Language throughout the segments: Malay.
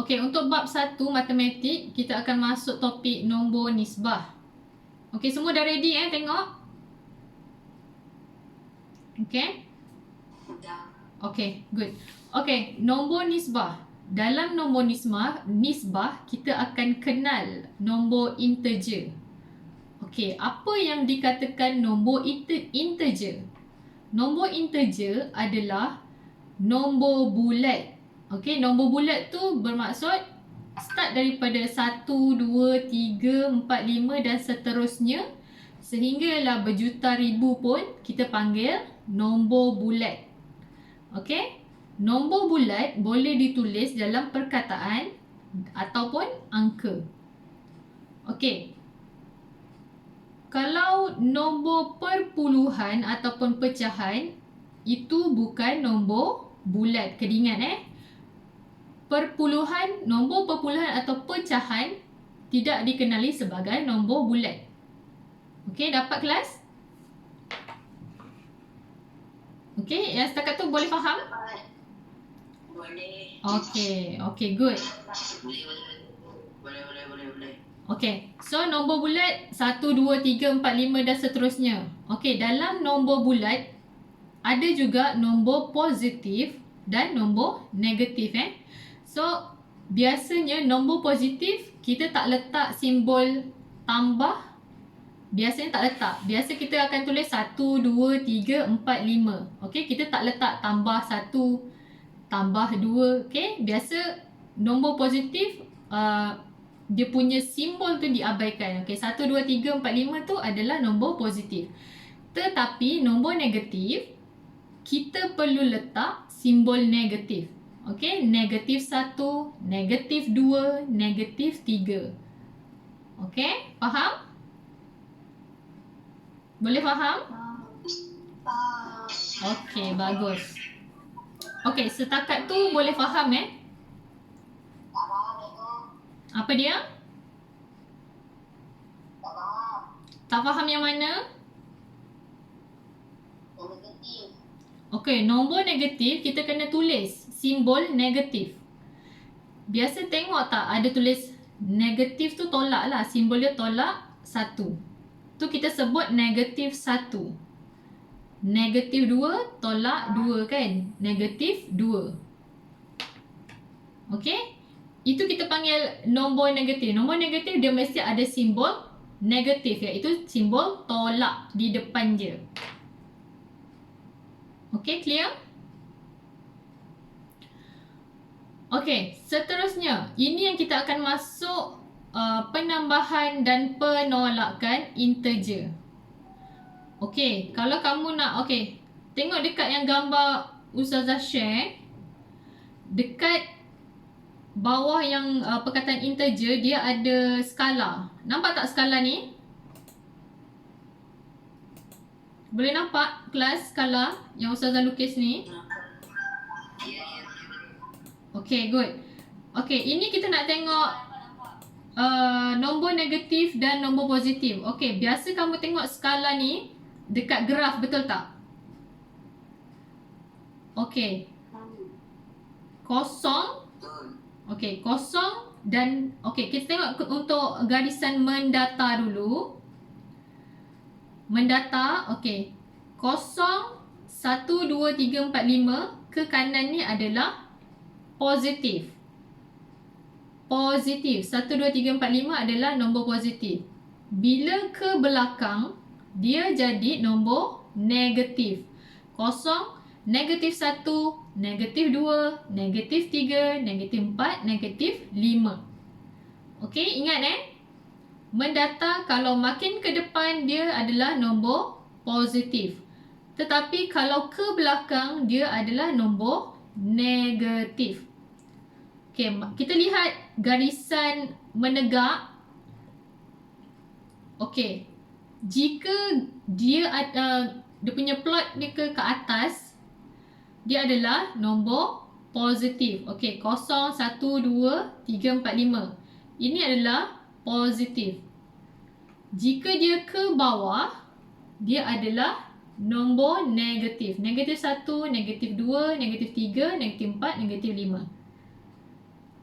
Okey, untuk bab 1 matematik, kita akan masuk topik nombor nisbah. Okey, semua dah ready tengok? Okey? Dah. Okey, good. Okey, nombor nisbah. Dalam nombor nisbah kita akan kenal nombor integer. Okey, apa yang dikatakan nombor integer? Nombor integer adalah nombor bulat. Okey, nombor bulat tu bermaksud start daripada 1, 2, 3, 4, 5 dan seterusnya sehinggalah berjuta ribu pun kita panggil nombor bulat. Okey, nombor bulat boleh ditulis dalam perkataan ataupun angka. Okey, kalau nombor perpuluhan ataupun pecahan itu bukan nombor bulat. Kena ingat perpuluhan, nombor perpuluhan atau pecahan tidak dikenali sebagai nombor bulat. Okey, dapat kelas? Okey, yang setakat tu boleh faham? Boleh. Okey, good. Boleh. Okey, so nombor bulat 1, 2, 3, 4, 5 dan seterusnya. Okey, dalam nombor bulat ada juga nombor positif dan nombor negatif So, biasanya nombor positif kita tak letak simbol tambah. Biasanya tak letak. Biasa kita akan tulis 1, 2, 3, 4, 5. Okey, kita tak letak tambah 1, tambah 2. Okey, biasa nombor positif dia punya simbol tu diabaikan. Okey, 1, 2, 3, 4, 5 tu adalah nombor positif. Tetapi nombor negatif kita perlu letak simbol negatif. Okey, negatif 1, negatif 2, negatif 3. Okey, faham? Boleh faham? Okey, bagus. Okey, setakat tu boleh faham Apa dia? Tak faham yang mana? Okey, nombor negatif kita kena tulis simbol negatif. Biasa tengok tak ada tulis negatif tu tolak lah. Simbol dia tolak 1. Tu kita sebut negatif 1. Negatif 2 tolak 2 kan? Negatif 2. Okey? Itu kita panggil nombor negatif. Nombor negatif dia mesti ada simbol negatif iaitu simbol tolak di depan dia. Okey, clear? Okey, seterusnya ini yang kita akan masuk penambahan dan penolakan integer. Okey, kalau kamu nak tengok dekat yang gambar Ustazah share. Dekat bawah yang perkataan integer dia ada skala. Nampak tak skala ni? Boleh nampak kelas skala yang Ustazah lukis ni? Okay, good. Okay, ini kita nak tengok nombor negatif dan nombor positif. Okay, biasa kamu tengok skala ni dekat graf, betul tak? Okay. Kosong. Okay, kosong dan kita tengok untuk garisan mendata dulu. Mendata, kosong, 1, 2, 3, 4, 5 ke kanan ni adalah positif. Positif, 1, 2, 3, 4, 5 adalah nombor positif. Bila ke belakang, dia jadi nombor negatif. Kosong, negatif 1, negatif 2, negatif 3, negatif 4, negatif 5. Okey, ingat mendata kalau makin ke depan dia adalah nombor positif. Tetapi kalau ke belakang dia adalah nombor negatif. Okey, kita lihat garisan menegak. Okey, jika dia punya plot dia ke atas, dia adalah nombor positif. Okey, 0, 1, 2, 3, 4, 5. Ini adalah positif. Jika dia ke bawah, dia adalah nombor negatif. Negatif 1, negatif 2, negatif 3, negatif 4, negatif 5.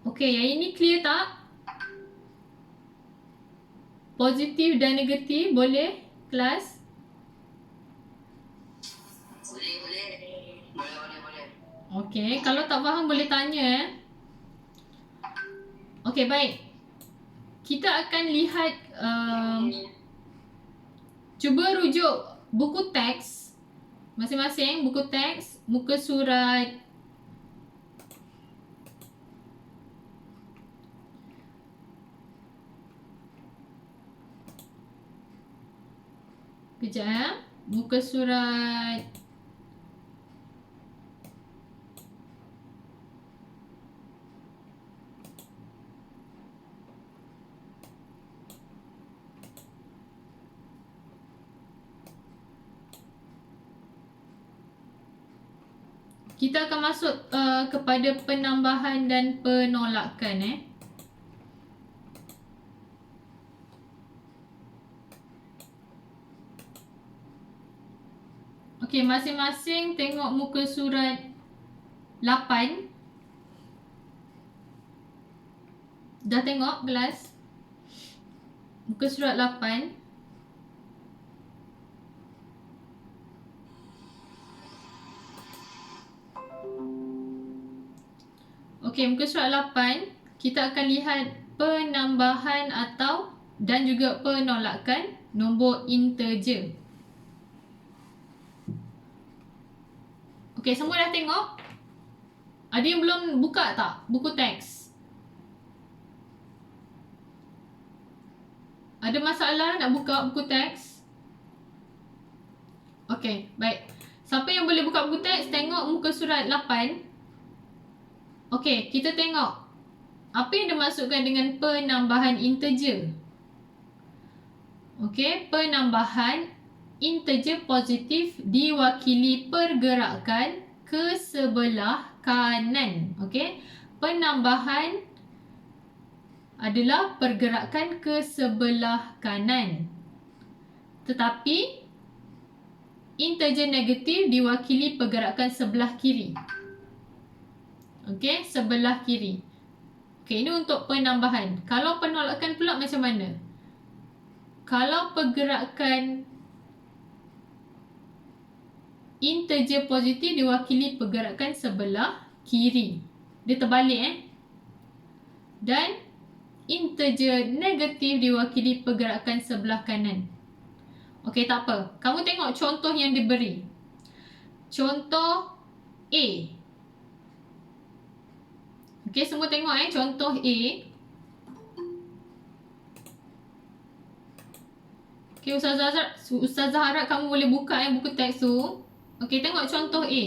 Okey, yang ini clear tak? Positif dan negatif boleh kelas? Boleh. Okey, kalau tak faham boleh tanya. Okey, baik. Kita akan lihat cuba rujuk buku teks masing-masing, buku teks, muka surat kejap ya. Muka surat kita akan masuk kepada penambahan dan penolakan Okey, masing-masing tengok muka surat 8. Dah tengok kelas? Muka surat 8. Okey, muka surat 8 kita akan lihat penambahan atau dan juga penolakan nombor integer. Okey, semua dah tengok? Ada yang belum buka tak buku teks? Ada masalah nak buka buku teks? Okey, baik. Siapa yang boleh buka buku teks, tengok muka surat 8. Okey, kita tengok apa yang dimaksudkan dengan penambahan integer. Okey, penambahan integer positif diwakili pergerakan ke sebelah kanan. Okey, penambahan adalah pergerakan ke sebelah kanan. Tetapi integer negatif diwakili pergerakan sebelah kiri. Okey, sebelah kiri. Okey, ini untuk penambahan. Kalau penolakan pula macam mana? Kalau pergerakan integer positif diwakili pergerakan sebelah kiri. Dia terbalik Dan integer negatif diwakili pergerakan sebelah kanan. Okey, tak apa. Kamu tengok contoh yang diberi. Contoh A. Okey, semua tengok contoh A. Okey, Ustazah harap kamu boleh buka buku teks tu. Okey, tengok contoh A.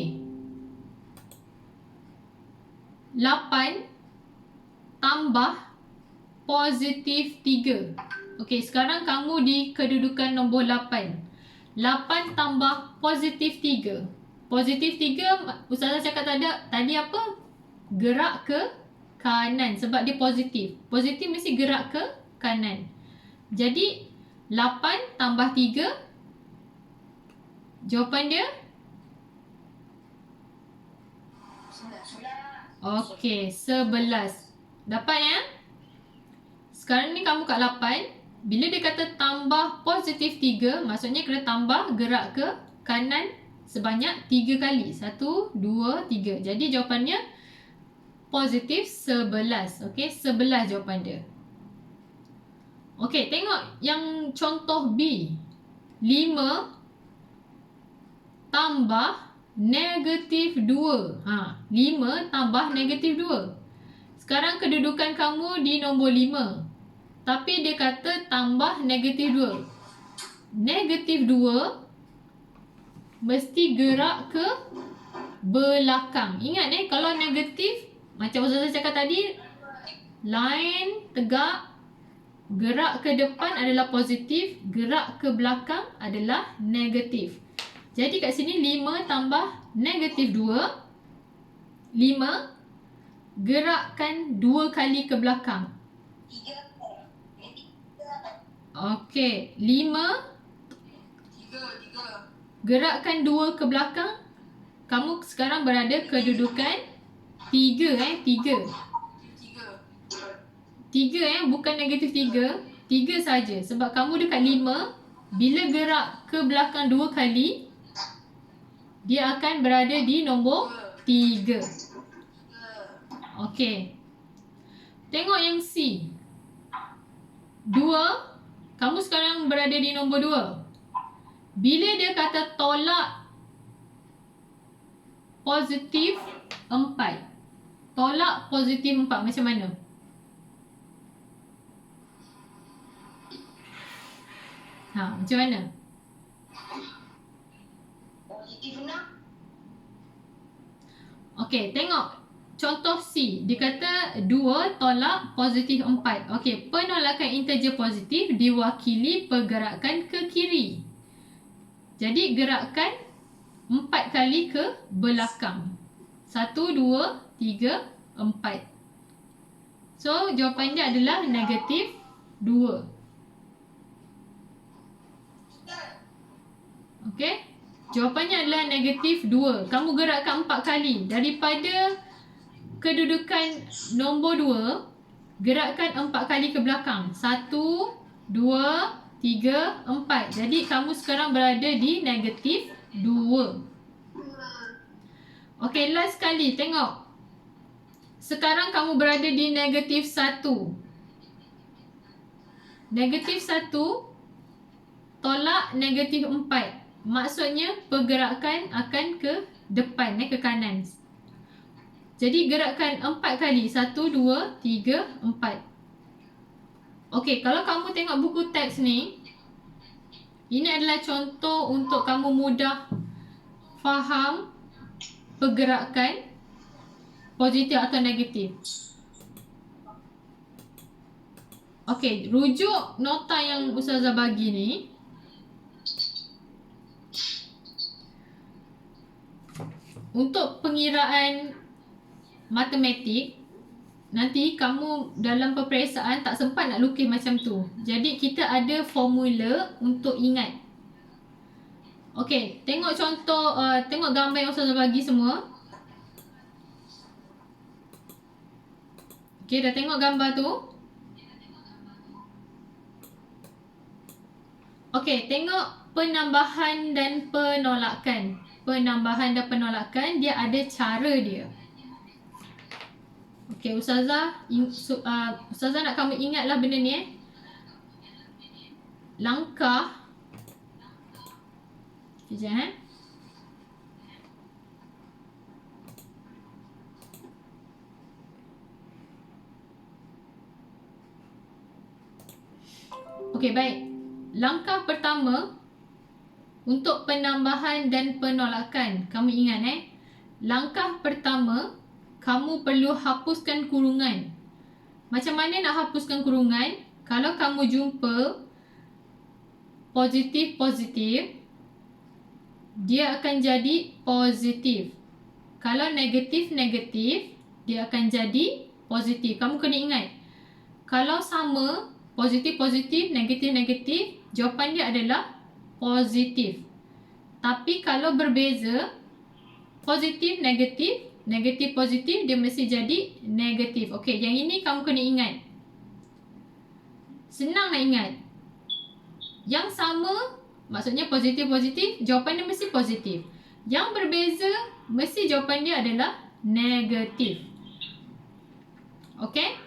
8 tambah positif 3. Okey, sekarang kamu di kedudukan nombor 8. 8 tambah positif 3. Positif 3, Ustazah cakap tadi apa? Gerak ke kanan sebab dia positif. Positif mesti gerak ke kanan. Jadi 8 tambah 3, jawapan dia? Okey, 11. Dapat ya? Sekarang ni kamu kat 8. Bila dia kata tambah positif 3, maksudnya kena tambah gerak ke kanan sebanyak 3 kali. 1, 2, 3. Jadi jawapannya positif 11. Okey, 11 jawapan dia. Okey, tengok yang contoh B. 5 tambah negatif 2. 5 tambah negatif 2. Sekarang kedudukan kamu di nombor 5. Tapi dia kata tambah negatif 2. Negatif 2 mesti gerak ke belakang. Ingat kalau negatif, macam Ustazah cakap tadi, line tegak, gerak ke depan adalah positif, gerak ke belakang adalah negatif. Jadi kat sini 5 tambah negatif 2. 5 gerakkan 2 kali ke belakang. Okey, 5 gerakkan 2 ke belakang. Kamu sekarang berada kedudukan 3 3. 3 bukan negatif 3. 3 saja. Sebab kamu dekat 5. Bila gerak ke belakang 2 kali, dia akan berada di nombor 3. Okey. Tengok yang C. 2. Kamu sekarang berada di nombor 2. Bila dia kata tolak positif 4. Tolak positif 4 macam mana? Macam mana? Positif 6. Okey, tengok contoh C. Dia kata 2 tolak positif 4. Okey, penolakan integer positif diwakili pergerakan ke kiri. Jadi gerakan 4 kali ke belakang. 1, 2, 3, 4. So, jawapan dia adalah negatif 2. Okey. Jawapannya adalah negatif 2. Kamu gerakkan 4 kali. Daripada kedudukan nombor 2, gerakkan 4 kali ke belakang. 1, 2, 3, 4. Jadi kamu sekarang berada di negatif 2. Okey, last kali. Tengok. Sekarang kamu berada di negatif 1. Negatif 1 tolak negatif 4. Maksudnya pergerakan akan ke depan, ke kanan. Jadi gerakkan 4 kali. 1, 2, 3, 4. Okey, kalau kamu tengok buku teks ni, ini adalah contoh untuk kamu mudah faham pergerakan positif atau negatif. Okey, rujuk nota yang Ustazah bagi ni. Untuk pengiraan matematik, nanti kamu dalam peperiksaan tak sempat nak lukis macam tu. Jadi kita ada formula untuk ingat. Okey, tengok contoh, tengok gambar yang Ustazah bagi semua. Okey, dah tengok gambar tu? Okey, tengok penambahan dan penolakan. Penambahan dan penolakan, dia ada cara dia. Okey, Ustazah nak kamu ingatlah benda ni. Langkah. Sekejap. Okey, baik. Langkah pertama untuk penambahan dan penolakan, kamu ingat langkah pertama, kamu perlu hapuskan kurungan. Macam mana nak hapuskan kurungan? Kalau kamu jumpa positif-positif, dia akan jadi positif. Kalau negatif-negatif, dia akan jadi positif. Kamu kena ingat, kalau sama, positif-positif, negatif-negatif, jawapan dia adalah positif. Tapi kalau berbeza, positif, negatif, negatif, positif, dia mesti jadi negatif. Okey, yang ini kamu kena ingat. Senang nak ingat. Yang sama, maksudnya positif-positif, jawapan dia mesti positif. Yang berbeza, mesti jawapan dia adalah negatif. Okey?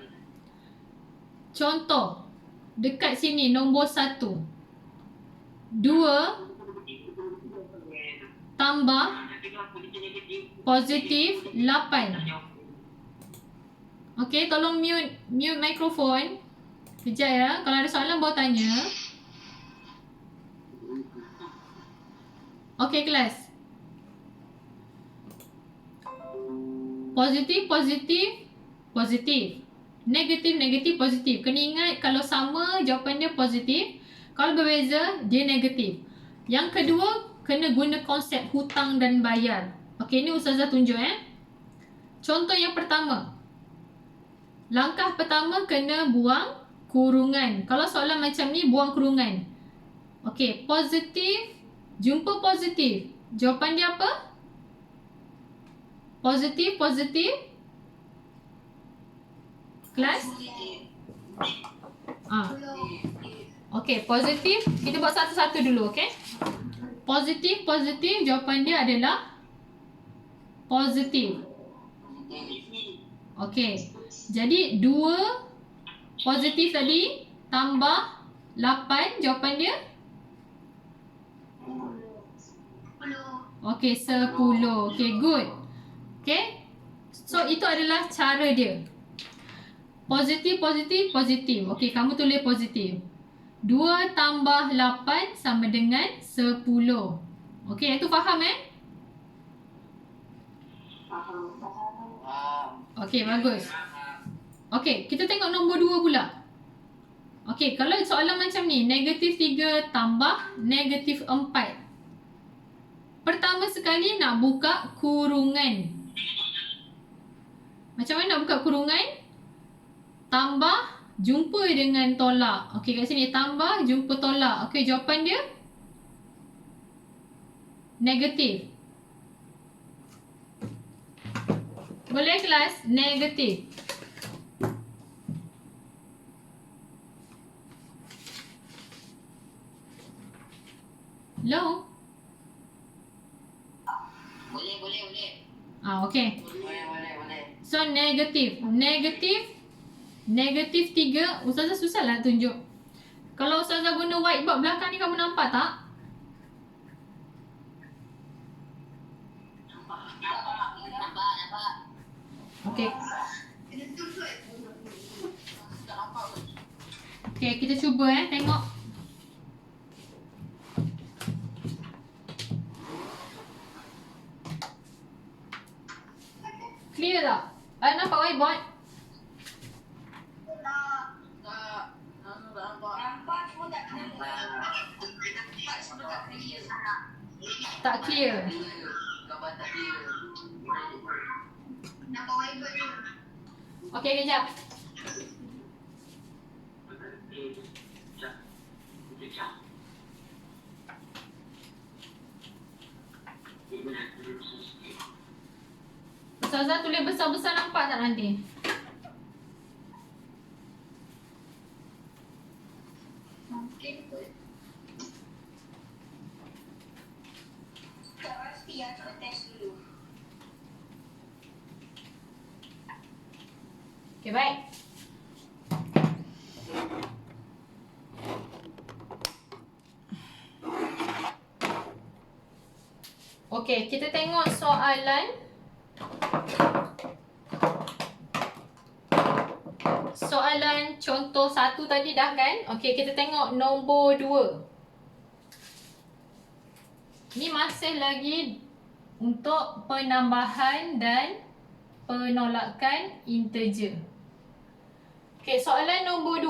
Contoh, dekat sini nombor 1. 2 tambah positif 8. Okey, tolong mute mikrofon. Kejap ya. Kalau ada soalan bawa tanya. Okey kelas. Positif, positif, positif. Negatif, negatif, positif. Kena ingat kalau sama jawapan dia positif. Kalau berbeza, dia negatif. Yang kedua, kena guna konsep hutang dan bayar. Okey, ni Ustazah tunjuk Contoh yang pertama. Langkah pertama kena buang kurungan. Kalau soalan macam ni, buang kurungan. Okey, positif, jumpa positif. Jawapan dia apa? Positif, positif. Kelas? Okey, positif. Kita buat satu-satu dulu, okey? Positif, jawapan dia adalah positif. Okey. Jadi 2 positif tadi tambah 8, jawapan dia? 10. Okey, 10. Okey, good. Okey. So itu adalah cara dia. Positif. Okey, kamu tulis positif. 2 tambah 8 sama dengan 10. Okey, itu faham Okey, bagus. Okey, kita tengok nombor 2 pula. Okey, kalau soalan macam ni, negatif 3 tambah negatif 4. Pertama sekali nak buka kurungan. Macam mana nak buka kurungan? Tambah, jumpa dengan tolak. Okey, kat sini tambah, jumpa tolak. Okey, jawapan dia negatif. Boleh kelas? Negatif. Hello? Boleh. Okey. Boleh. So, negatif. Negatif 3. Ustazah susahlah tunjuk. Kalau Ustazah guna whiteboard belakang ni, kamu nampak tak? Nampak. Okey. Okey, kita cuba tengok. Clear tak? Nampak whiteboard? Tak clear. Gambar tak clear. Nampak whiteboard je. Okey, kejap. Ustazah tulis besar-besar, nampak tak nanti? Mungkin kot. Tak pasti aku test dulu. Okey, baik. Okey, kita tengok soalan. Soalan contoh 1 tadi dah kan? Okey, kita tengok nombor 2. Ni masih lagi untuk penambahan dan penolakan integer. Okey, soalan nombor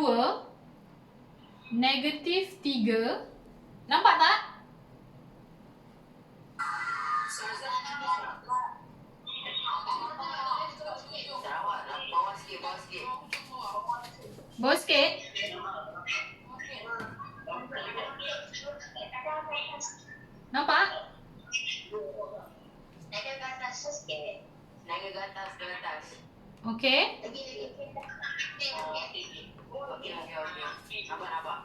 2. Negatif 3. Nampak tak? Bawah sikit. Nampak? Naga ke atas sikit. Naga ke atas. Okey. Lagi. Okey. Nampak.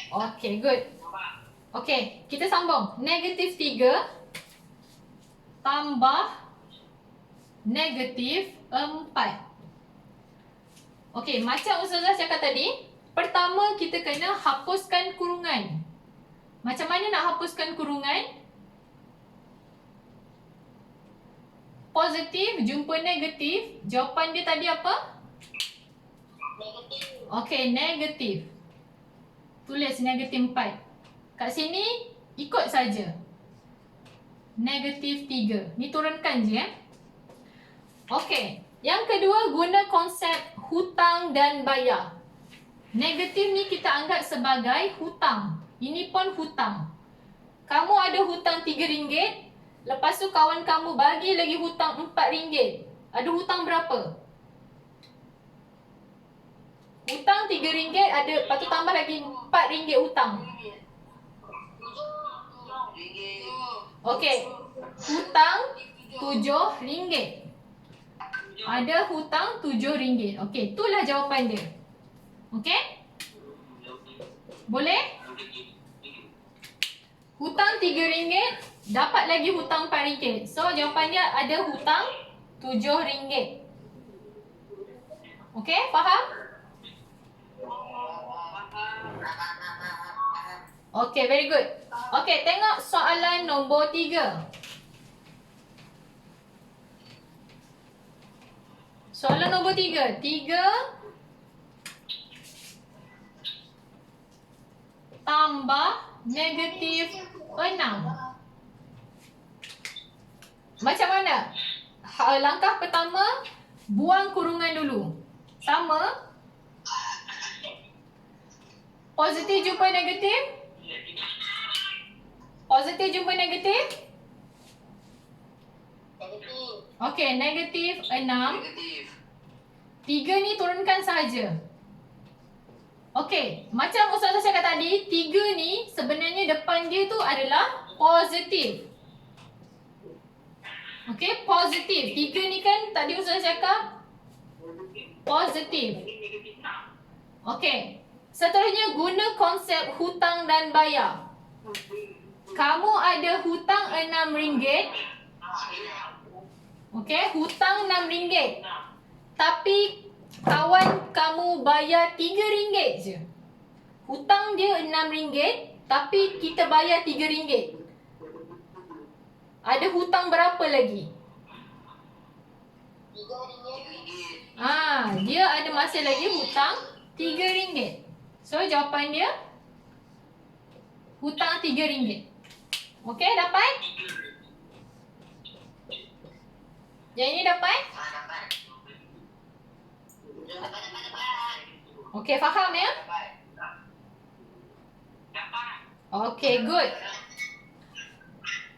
Okey, good. Okey, kita sambung. Negatif 3 tambah negatif 4. Okey, macam Ustazah cakap tadi, pertama kita kena hapuskan kurungan. Macam mana nak hapuskan kurungan? Positif jumpa negatif. Jawapan dia tadi apa? Negatif. Okey, negatif. Tulis negatif 4. Kat sini ikut saja. Negatif 3. Ni turunkan je Okey. Yang kedua, guna konsep hutang dan bayar. Negatif ni kita anggap sebagai hutang. Ini pun hutang. Kamu ada hutang RM3. Lepas tu kawan kamu bagi lagi hutang RM4. Ada hutang berapa? Hutang RM3 ada, lepas tu tambah lagi RM4 hutang. Okey. Hutang RM7. Ada hutang RM7. Okey, itulah jawapan dia. Okey? Boleh? Hutang RM3, dapat lagi hutang RM4. So jawapan dia ada hutang RM7. Okey, faham? Okey, very good. Okey, tengok soalan nombor 3. Soalan nombor 3. 3 tambah negatif 6. Macam mana? Langkah pertama, buang kurungan dulu. Sama. Positif jumpa negatif. Positif jumpa negatif. Negatif. Okey, negatif 6. Negatif. 3 ni turunkan sahaja. Okey, macam Ustazah cakap tadi, 3 ni sebenarnya depan dia tu adalah positif. Okey, positif. 3 ni kan tadi Ustazah cakap positif. Okey, seterusnya guna konsep hutang dan bayar. Kamu ada hutang RM6. Okey, hutang RM6. Tapi kawan kamu bayar RM3 je. Hutang dia RM6, tapi kita bayar RM3. Ada hutang berapa lagi? RM3. Dia ada masih lagi hutang RM3. So jawapan dia hutang RM3. Okey, dapat? Yang ini dapat? Dapat. Okey, faham ya? Okey, good.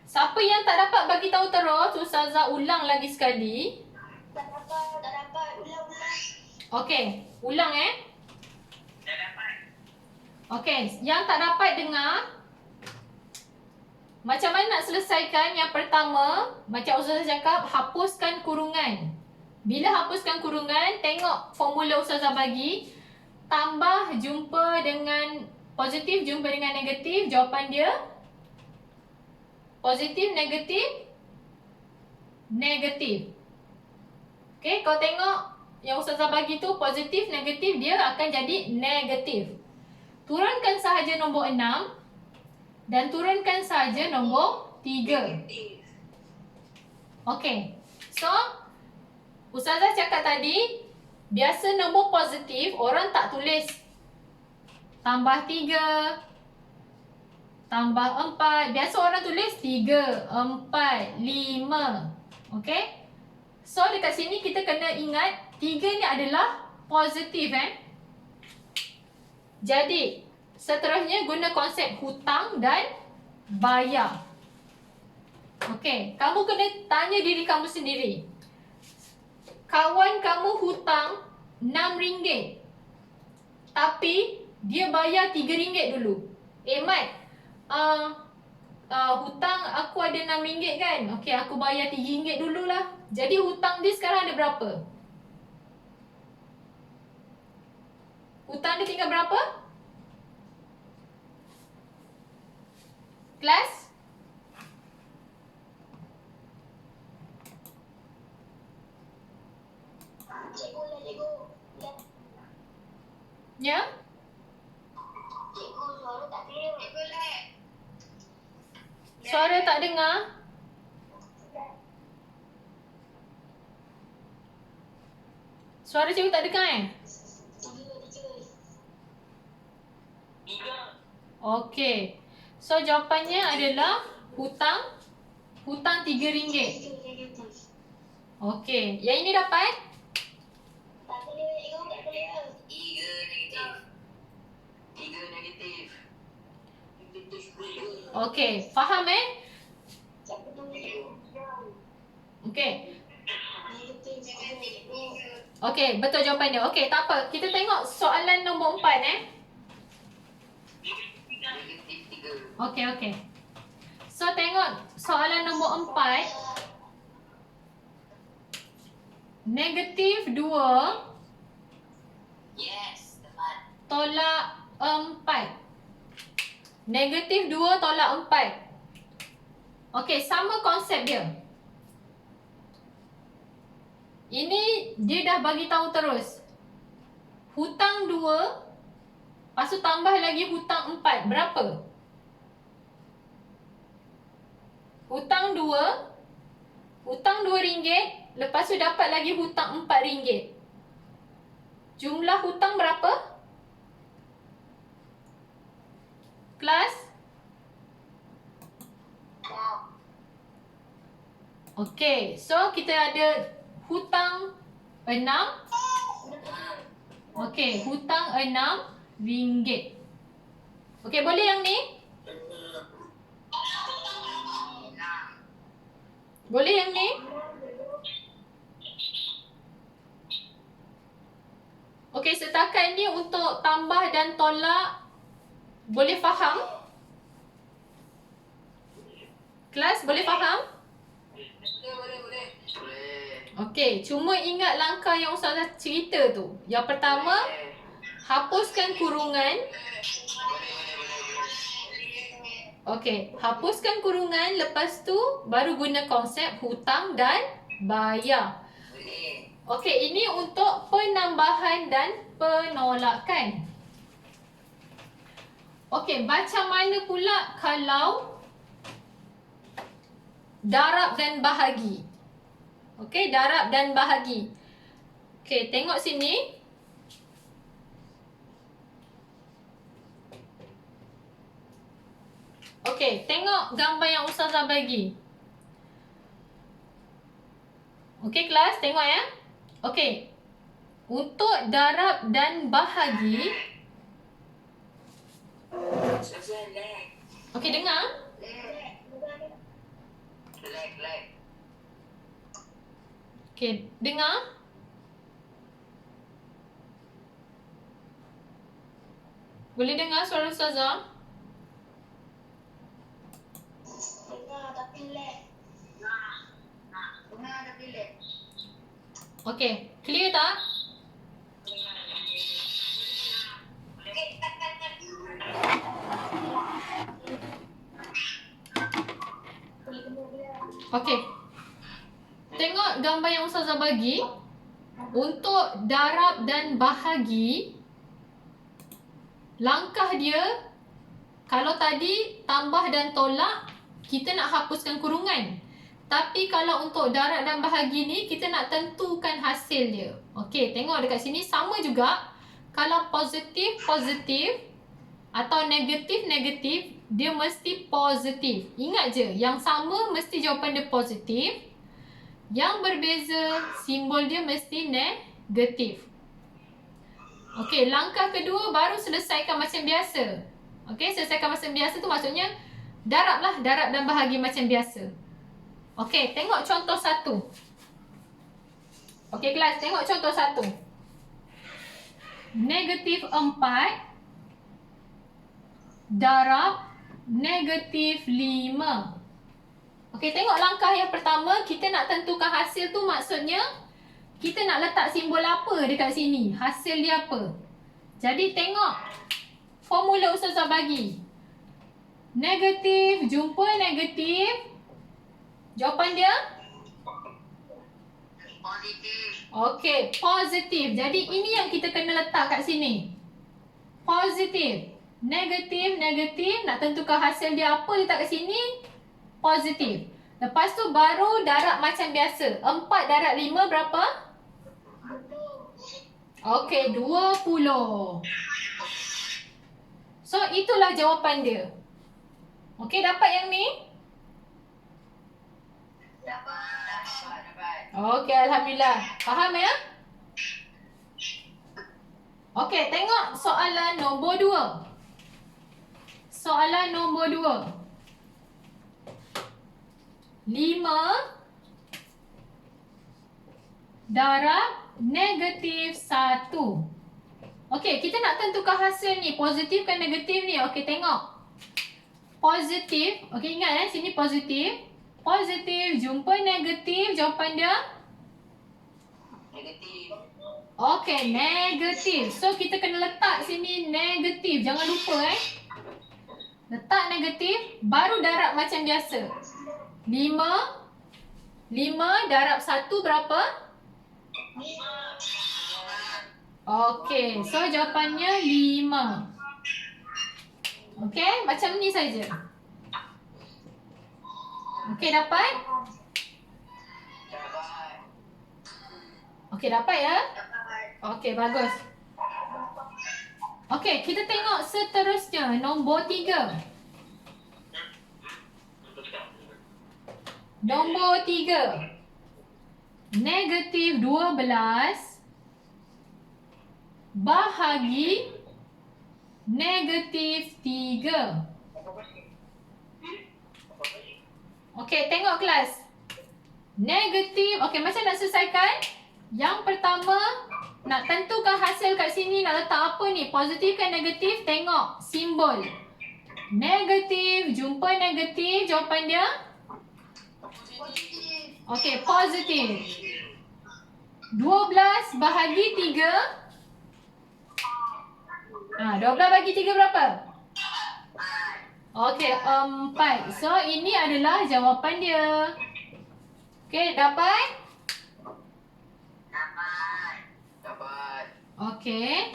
Siapa yang tak dapat bagi tahu terus, Ustazah ulang lagi sekali. Tak dapat. Ulang. Okey, ulang Okey, yang tak dapat dengar, macam mana nak selesaikan? Yang pertama, macam Ustazah cakap, hapuskan kurungan. Bila hapuskan kurungan, tengok formula Ustazah bagi. Tambah jumpa dengan positif, jumpa dengan negatif. Jawapan dia positif, negatif, negatif. Okey, kau tengok yang Ustazah bagi tu positif, negatif, dia akan jadi negatif. Turunkan sahaja nombor 6 dan turunkan sahaja nombor 3. Okey. So, Ustazah cakap tadi, biasa nombor positif orang tak tulis tambah 3, tambah 4. Biasa orang tulis 3, 4, 5. Okey? So dekat sini kita kena ingat 3 ni adalah positif Jadi seterusnya guna konsep hutang dan bayar. Okey, kamu kena tanya diri kamu sendiri. Kawan kamu hutang RM6, tapi dia bayar RM3 dulu. Mat, hutang aku ada RM6 kan? Okey, aku bayar RM3 dululah. Jadi hutang dia sekarang ada berapa? Hutang dia tinggal berapa? Kelas? Cikgu. Ya? Cikgu, suara tak clear. Cikgu, Suara tak dengar? Suara cikgu tak dengar Okey. So jawapannya adalah hutang RM3. Okey. Yang ini dapat? Tak clear, cikgu. Tak clear. 3 negatif. Okey. Faham Okey. Okey, betul jawapan dia. Okey, tak apa. Kita tengok soalan nombor 4 Okey. So tengok soalan nombor 4. Negatif 2. Yes, tepat. tolak 4. Negatif 2 tolak 4. Okey, sama konsep dia. Ini dia dah bagi tahu terus. Hutang 2, lepas tu tambah lagi hutang 4. Berapa? Hutang 2 RM2, lepas tu dapat lagi hutang RM4. Jumlah hutang berapa? Kelas? Okey, so kita ada hutang 6. Okey, hutang RM6. Okey, boleh yang ni? Boleh yang ni? Okey, setakat ni untuk tambah dan tolak boleh faham? Kelas boleh faham? Boleh. Okey, cuma ingat langkah yang Ustazah cerita tu. Yang pertama, hapuskan kurungan. Okey, hapuskan kurungan, lepas tu baru guna konsep hutang dan bayar. Okey, ini untuk penambahan dan penolakan. Okey, macam mana pula kalau darab dan bahagi? Okey, darab dan bahagi. Okey, tengok sini. Okey, tengok gambar yang Ustazah bagi. Okey kelas, tengok ya. Okey, untuk darab dan bahagi. Okey, dengar. Okey, dengar. Boleh dengar suara Ustazah? Dengar tapi lag. Dengar tapi lag. Okey, clear tak? Okey. Tengok gambar yang Ustazah bagi. Untuk darab dan bahagi, langkah dia, kalau tadi tambah dan tolak, kita nak hapuskan kurungan. Tapi kalau untuk darab dan bahagi ni, kita nak tentukan hasil dia. Okey, tengok dekat sini sama juga. Kalau positif atau negatif, dia mesti positif. Ingat je, yang sama mesti jawapan dia positif. Yang berbeza, simbol dia mesti negatif. Okey, langkah kedua baru selesaikan macam biasa. Okey, selesaikan macam biasa tu maksudnya darab lah, darab dan bahagi macam biasa. Okey, tengok contoh 1. Okey kelas, tengok contoh 1. Negatif 4 darab negatif 5. Okey, tengok langkah yang pertama, kita nak tentukan hasil tu maksudnya kita nak letak simbol apa dekat sini, hasil dia apa. Jadi tengok formula Ustazah bagi. Negatif jumpa negatif, jawapan dia Positif. okey, positif. Jadi ini yang kita kena letak kat sini. Positif. Negatif, nak tentukan hasil dia apa, letak kat sini. Positif. Lepas tu baru darab macam biasa. 4 darab 5 berapa? Okey, 20. So itulah jawapan dia. Okey, dapat yang ni? Dapat. Okey, Alhamdulillah. Faham ya? Okey, tengok soalan nombor 2. Soalan nombor 2. 5 darab negatif 1. Okey, kita nak tentukan hasil ni. Positif ke negatif ni? Okey, tengok. Positif. Okey, ingat sini positif. Positif jumpa negatif, jawapan dia? Negatif. Okey, negatif. So kita kena letak sini negatif. Jangan lupa letak negatif, baru darab macam biasa. 5 darab 1 berapa? Okey, so jawapannya 5. Okey, macam ni saja. Okey, dapat? Okey, dapat ya? Okey, bagus. Okey, kita tengok seterusnya. Nombor 3. Nombor 3. Negatif 12 bahagi negatif 3. Okey, tengok kelas. Negatif. Okey, macam nak selesaikan? Yang pertama, nak tentukan hasil kat sini, nak letak apa ni? Positif ke negatif? Tengok simbol. Negatif, jumpa negatif, jawapan dia? Okey, positif. 12 bahagi 3. 12 bagi 3 berapa? Okey, 4. So, ini adalah jawapan dia. Okey, dapat? Dapat. Okey.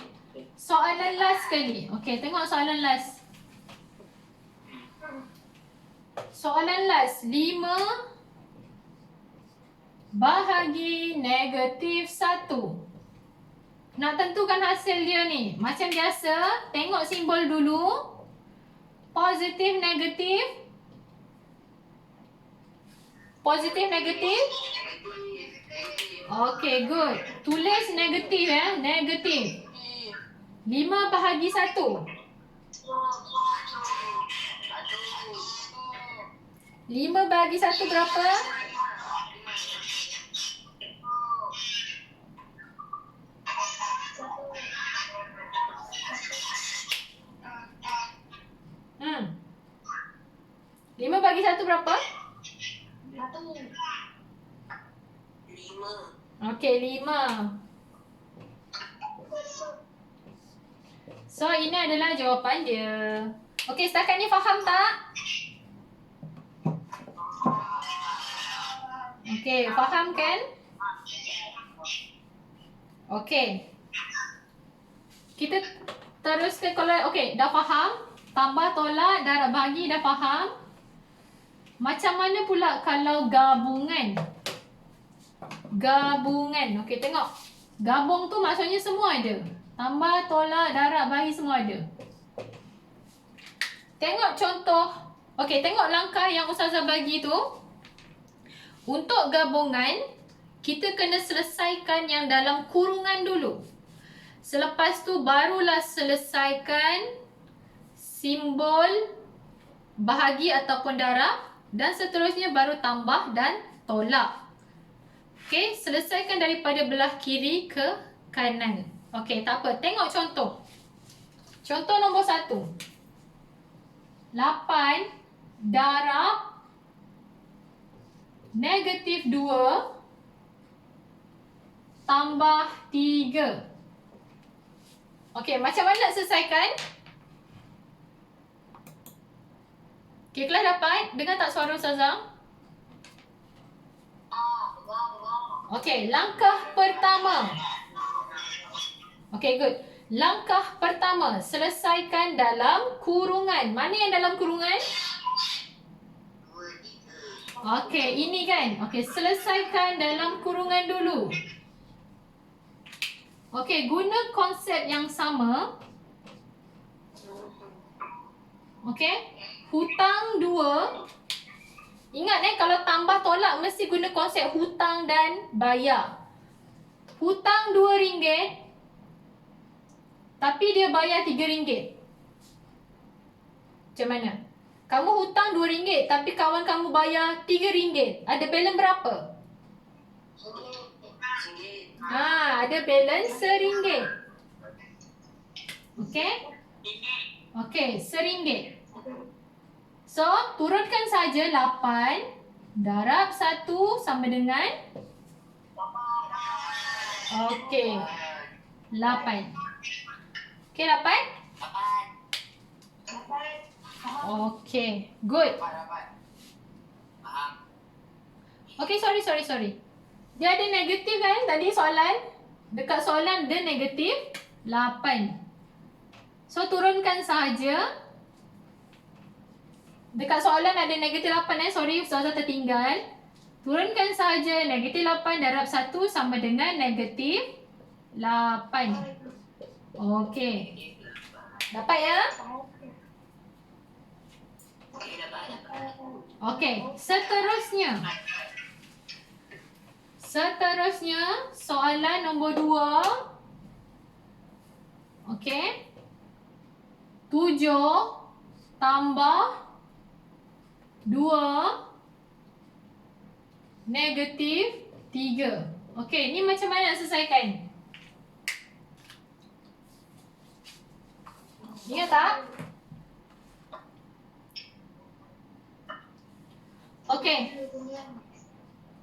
Soalan last sekali. Okey, tengok soalan last. Soalan last. 5 bahagi negatif 1. Nak tentukan hasil dia ni. Macam biasa, tengok simbol dulu. Positif, negatif. Positif, negatif. Okay, good. Tulis negatif negatif. 5 bahagi 1. 5 bahagi 1 berapa? Hmm. 5 bagi 1 berapa? 5. Okey, 5. So, ini adalah jawapan dia. Okey, setakat ni faham tak? Okey, faham kan? Okey. Kita teruskan kalau okey, dah faham? Tambah, tolak, darab, bahagi dah faham? Macam mana pula kalau gabungan? Gabungan. Okey, tengok. Gabung tu maksudnya semua ada. Tambah, tolak, darab, bahagi semua ada. Tengok contoh. Okey, tengok langkah yang Ustazah bagi tu. Untuk gabungan, kita kena selesaikan yang dalam kurungan dulu. Selepas tu barulah selesaikan simbol bahagi ataupun darab, dan seterusnya baru tambah dan tolak. Okey, selesaikan daripada belah kiri ke kanan. Okey, tak apa. Tengok contoh. Contoh nombor 1. 8 darab negatif 2 tambah 3. Okey, macam mana nak selesaikan? Okey, kelas dapat? Dengar tak suara Ustazah? Okey, langkah pertama. Okey, good. Langkah pertama, selesaikan dalam kurungan. Mana yang dalam kurungan? Okey, ini kan. Okey, selesaikan dalam kurungan dulu. Okey, guna konsep yang sama. Okey. Hutang 2. Ingat kalau tambah tolak mesti guna konsep hutang dan bayar. Hutang RM2. Tapi dia bayar RM3. Macam mana? Kamu hutang RM2 tapi kawan kamu bayar RM3. Ada balance berapa? Ada balance RM1. Okey? Okey, RM1. So, turunkan saja 8 darab 1 sama dengan. Okey. 8. Okay, dapat? Dapat. Okay, good. Dapat. Faham. Okay, sorry. Dia ada negatif kan tadi soalan? Dekat soalan dia negatif 8. So, turunkan sahaja. Dekat soalan ada negatif 8 sorry, soalan tertinggal. Turunkan sahaja negatif 8 darab 1 sama dengan negatif 8. Okey. Dapat ya? Okey, dapat. Okey, seterusnya soalan nombor 2. Okey. 7 tambah 2 negatif 3. Okey, ni macam mana nak selesaikan? Ingat tak?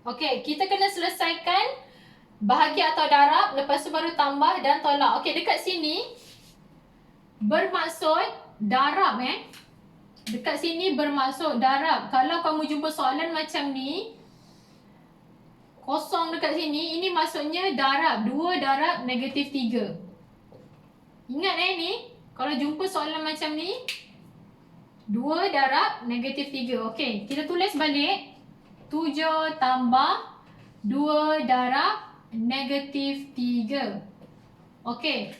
Okey, kita kena selesaikan bahagi atau darab, lepas tu baru tambah dan tolak. Okey, dekat sini bermaksud darab Dekat sini bermaksud darab. Kalau kamu jumpa soalan macam ni, kosong dekat sini, ini maksudnya darab. 2 darab negatif 3. Ingat ni, kalau jumpa soalan macam ni, 2 darab negatif 3. Okey, kita tulis balik. 7 tambah 2 darab negatif 3. Okey,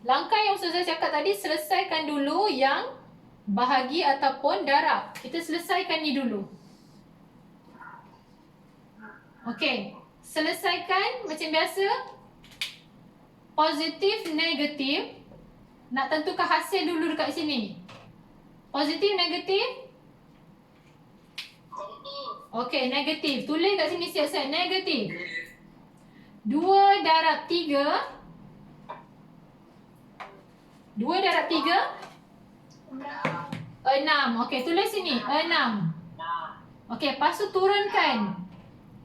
langkah yang Ustazah cakap tadi, selesaikan dulu yang bahagi ataupun darab. Kita selesaikan ni dulu. Okey, selesaikan macam biasa. Positif, negatif. Nak tentukan hasil dulu dekat sini. Positif, negatif. Okey, negatif. Tulis kat sini siap-siap. Negatif. 2 darab 3. 2 darab 3. 6. Okey, tulis sini. 6. Okey, lepas tu turunkan.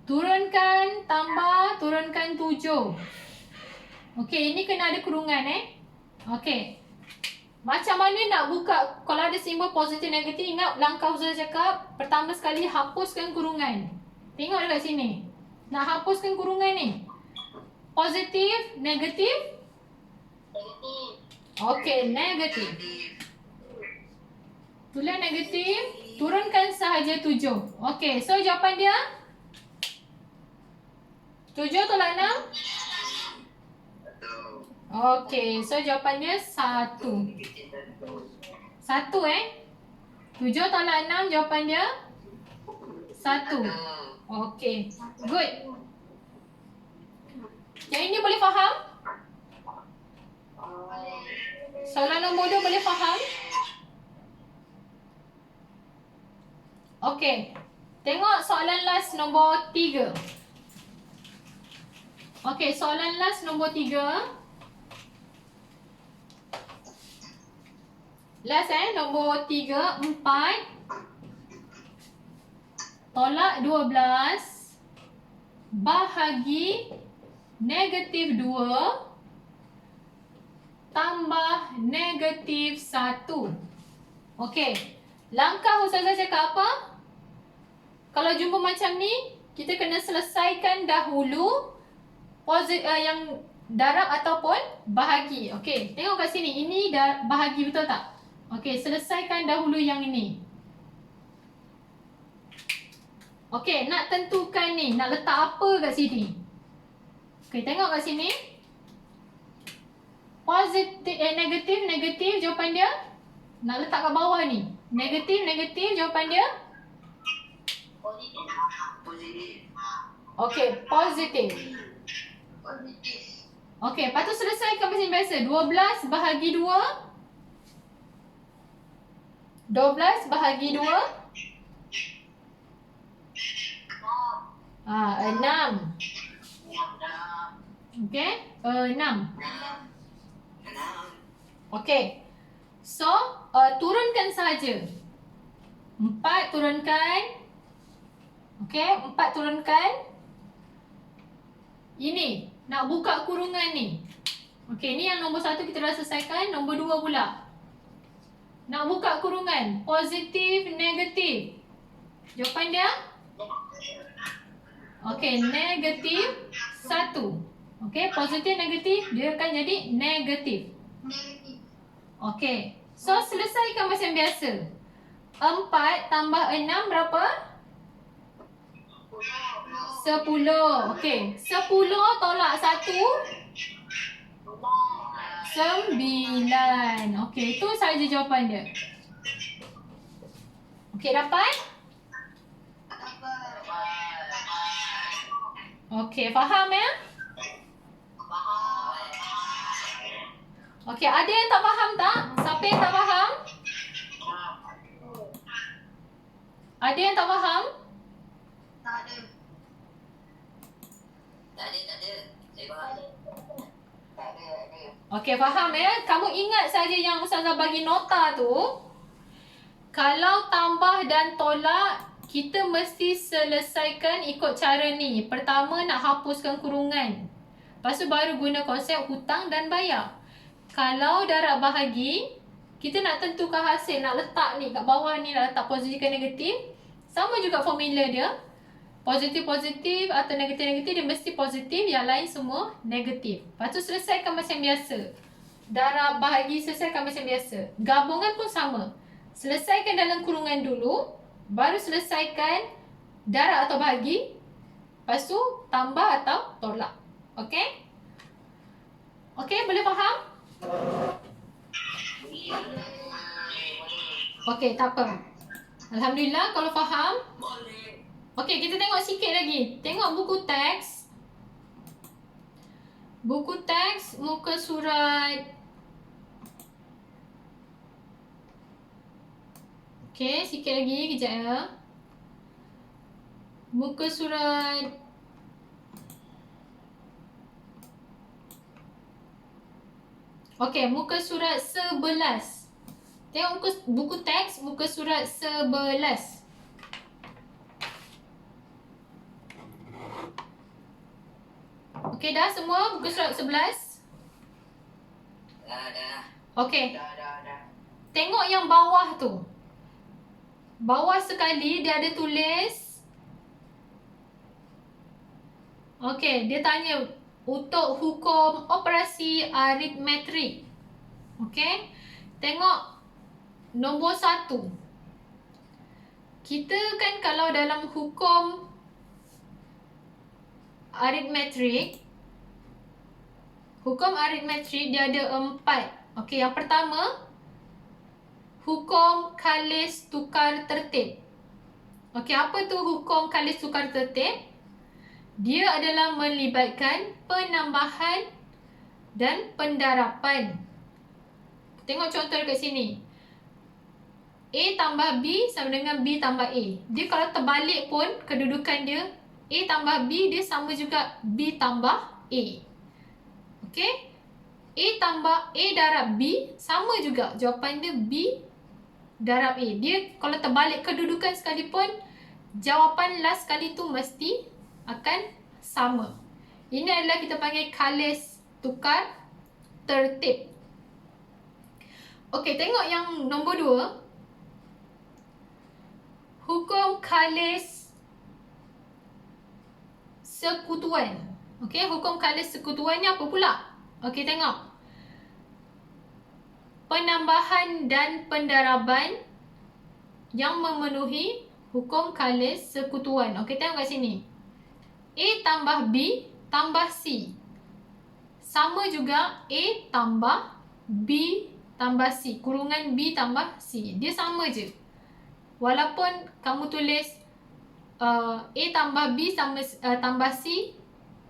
Turunkan, tambah, turunkan 7. Okey, ini kena ada kurungan Okey. Macam mana nak buka kalau ada simbol positif negatif? Ingat langkah Ustazah cakap, pertama sekali hapuskan kurungan. Tengok dekat sini. Nak hapuskan kurungan ni. Positif, negatif? Okey, negatif. Tulis negatif, turunkan sahaja 7. Okey, so jawapan dia 7 tolak 6? Okey, so jawapan dia 1. 1 7 tolak 6 jawapan dia 1. Okey, good. Yang ini boleh faham? Soalan nombor 2 boleh faham? Okey, tengok soalan last nombor 3. Okey, soalan last nombor 3. Last nombor 3, 4 tolak 12 bahagi negatif 2 tambah negatif 1. Okey, langkah Ustazah cakap apa? Kalau jumpa macam ni, kita kena selesaikan dahulu yang darab ataupun bahagi. Okey, tengok kat sini. Ini dah bahagi, betul tak? Okey, selesaikan dahulu yang ini. Okey, nak tentukan ni, nak letak apa kat sini? Okey, tengok kat sini. Positif, negatif, jawapan dia nak letak kat bawah ni. Negatif, jawapan dia Positif. okey, positif. Okey, lepas tu selesaikan macam biasa. 12 bahagi 2. 12 bahagi 2. 6. Okey, 6. Okey. So, turunkan saja. 4 turunkan. Okey, 4 turunkan. Ini, nak buka kurungan ni. Okey, ni yang nombor 1 kita dah selesaikan. Nombor 2 pula. Nak buka kurungan. Positif, negatif. Jawapan dia? Okey, negatif 1. Okey, positif, negatif. Dia akan jadi negatif. Okey. So, selesaikan macam biasa. 4 tambah 6 berapa? 10. Okey. 10 tolak 1. 9. Okey, itu saja jawapan dia. Okey, dapat? Okey, faham ya? Okey, ada yang tak faham tak? Siapa yang tak faham? Ada yang tak faham? Tak ada. Saya faham. Tak ada. Okey, faham ya? Kamu ingat saja yang Ustazah bagi nota tu. Kalau tambah dan tolak, kita mesti selesaikan ikut cara ni. Pertama, nak hapuskan kurungan. Lepas tu baru guna konsep hutang dan bayar. Kalau darab bahagi, kita nak tentukan hasil, nak letak ni kat bawah ni, nak letak positif ke negatif. Sama juga formula dia. Positif-positif atau negatif-negatif, dia mesti positif, yang lain semua negatif. Lepas tu selesaikan macam biasa. Darab bahagi selesaikan macam biasa. Gabungan pun sama. Selesaikan dalam kurungan dulu, baru selesaikan darab atau bahagi. Lepas tu tambah atau tolak. Okey? Okey, boleh faham? Okey, tak apa. Alhamdulillah kalau faham. Okey, kita tengok sikit lagi. Tengok buku teks. Buku teks muka surat. Okey, sikit lagi. Kejap ya. Muka surat. Okey, muka surat 11. Tengok buku teks muka surat 11. Okey, dah semua buku surat 11? Dah. Okey. Dah. Tengok yang bawah tu. Bawah sekali dia ada tulis. Okey, dia tanya untuk hukum operasi aritmetik. Okey. Tengok nombor 1. Kita kan kalau dalam hukum aritmetik, dia ada 4. Okey, yang pertama, hukum kalis tukar tertib. Okey, apa tu hukum kalis tukar tertib? Dia adalah melibatkan penambahan dan pendarapan. Tengok contoh dekat sini. A tambah B sama dengan B tambah A. Dia kalau terbalik pun kedudukan dia, A tambah B dia sama juga B tambah A. Okey? A tambah A darab B sama juga. Jawapan dia B darab A. Dia kalau terbalik kedudukan sekalipun, jawapan last kali tu mesti akan sama. Ini adalah kita panggil kalis tukar tertib. Okey, tengok yang nombor 2. Hukum kalis sekutuan. Okey, hukum kalis sekutuan ni apa pula? Okey, tengok. Penambahan dan pendaraban yang memenuhi hukum kalis sekutuan. Okey, tengok kat sini. A tambah B tambah C. Sama juga A tambah B tambah C. Kurungan B tambah C. Dia sama je. Walaupun kamu tulis A tambah B tambah C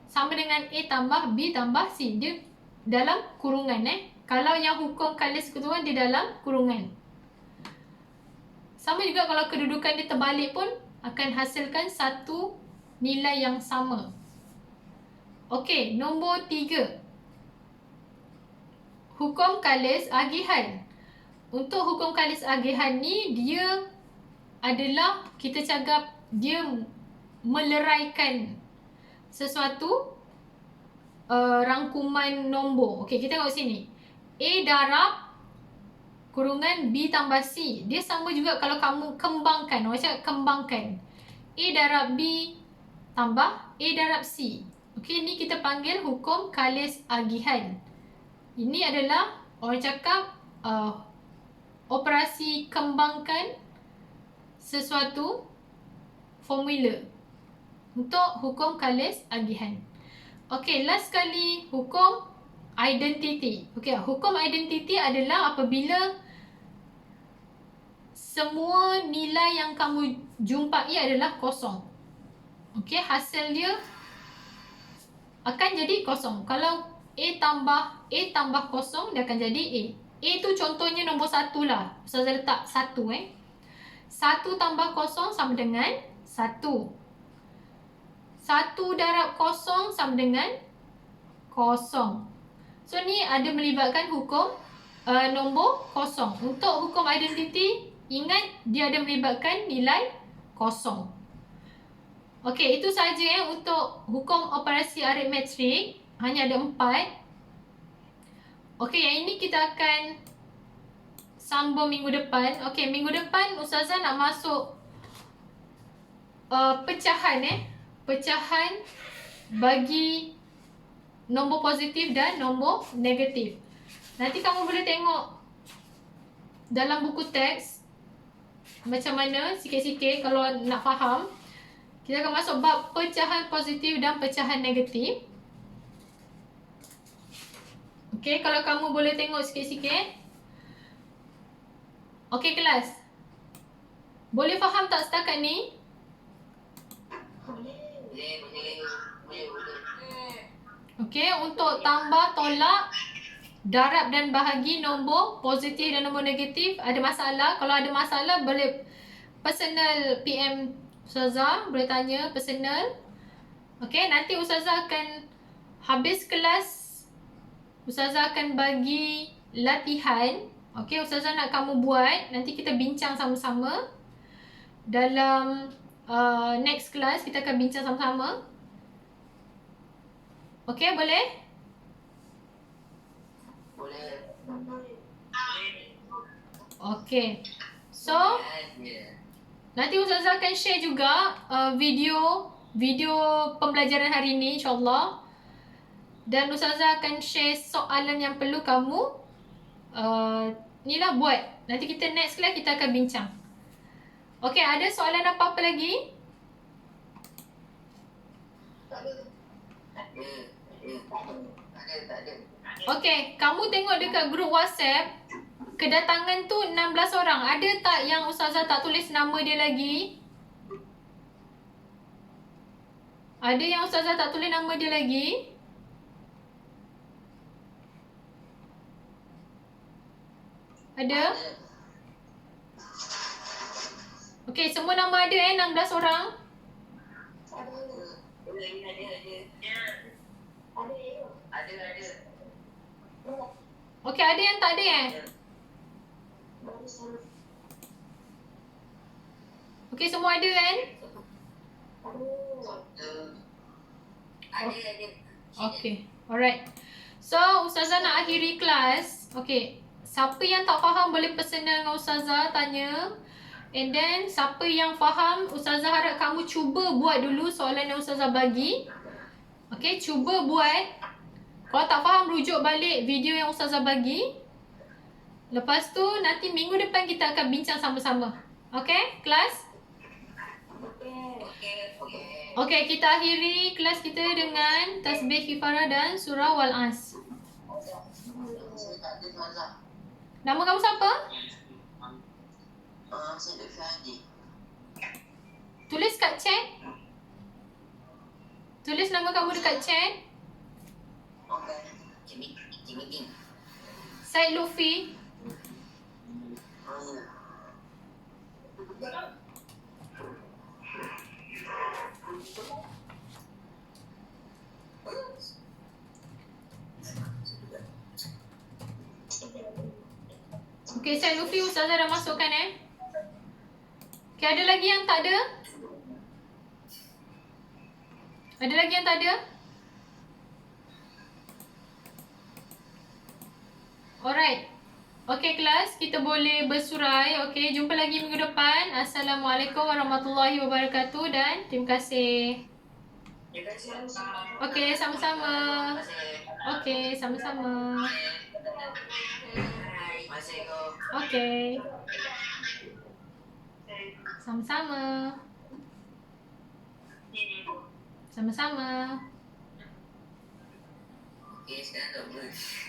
sama dengan A tambah B tambah C. Dia dalam kurungan. Kalau yang hukum kalis sekutuan, dia dalam kurungan. Sama juga kalau kedudukan dia terbalik pun akan hasilkan satu nilai yang sama. Okey, nombor 3. Hukum kalis agihan. Untuk hukum kalis agihan ni, dia adalah, kita cakap, dia meleraikan sesuatu rangkuman nombor. Okey, kita tengok sini. A darab kurungan B tambah C. Dia sama juga kalau kamu kembangkan. Macam kembangkan. A darab B tambah A darab C. Okey, ni kita panggil hukum Kalis agihan. Ini adalah orang cakap operasi kembangkan sesuatu formula untuk hukum Kalis agihan. Okey, last sekali hukum identity. Okey, hukum identity adalah apabila semua nilai yang kamu jumpai adalah kosong. Okey, hasil dia akan jadi kosong. Kalau A tambah kosong, dia akan jadi A. A tu contohnya nombor 1 lah. Ustazah letak 1 1 tambah kosong sama dengan 1. 1 darab kosong sama dengan kosong. So ni ada melibatkan hukum nombor kosong. Untuk hukum identity, ingat dia ada melibatkan nilai kosong. Okey, itu saja untuk hukum operasi aritmetrik. Hanya ada 4. Okey, yang ini kita akan sambung minggu depan. Okey, minggu depan Ustazah nak masuk pecahan pecahan bagi nombor positif dan nombor negatif. Nanti kamu boleh tengok dalam buku teks macam mana sikit-sikit kalau nak faham. Kita akan masuk bab pecahan positif dan pecahan negatif. Okey, kalau kamu boleh tengok sikit-sikit. Okey kelas. Boleh faham tak setakat ni? Okey, untuk tambah, tolak, darab dan bahagi nombor positif dan nombor negatif ada masalah. Kalau ada masalah boleh personal PM Ustazah, boleh tanya personal. Okey, nanti Ustazah akan habis kelas, Ustazah akan bagi latihan. Okey, Ustazah nak kamu buat. Nanti kita bincang sama-sama. Dalam next class kita akan bincang sama-sama. Okey, boleh? Boleh. Okey. So, nanti Ustazah akan share juga video pembelajaran hari ini insya-Allah. Dan Ustazah akan share soalan yang perlu kamu ni lah buat. Nanti kita next class kita akan bincang. Okey, ada soalan apa-apa lagi? Tak ada. Okey, kamu tengok dekat grup WhatsApp kedatangan tu 16 orang. Ada tak yang Ustazah tak tulis nama dia lagi? Ada yang Ustazah tak tulis nama dia lagi? Ada? Okey, semua nama ada 16 orang? Ada. Okey, ada yang tak ada Okey, semua ada kan? Ada. Okey, alright. So, Ustazah nak akhiri kelas. Okey, siapa yang tak faham boleh personal dengan Ustazah, tanya. And then, siapa yang faham, Ustazah harap kamu cuba buat dulu soalan yang Ustazah bagi. Okey, cuba buat. Kalau tak faham, rujuk balik video yang Ustazah bagi. Lepas tu, nanti minggu depan kita akan bincang sama-sama. Okey, kelas? Okey, kita akhiri kelas kita dengan tasbih kifarah dan surah Wal-As. Nama kamu siapa? Saya Fadi. Tulis kat chat. Tulis nama kamu dekat chat. Okey. Cimi. Said Lufi. Okey, Said Lufi Ustazah dah masukkan Okey, ada lagi yang tak ada? Ada lagi yang tak ada? Alright. Okay kelas, kita boleh bersurai. Okay, jumpa lagi minggu depan. Assalamualaikum warahmatullahi wabarakatuh dan terima kasih. Terima kasih. Okay, sama-sama. Okay, sama-sama. Terima kasih. Okay. Sama-sama. Sama-sama. Okay, sekarang tak boleh.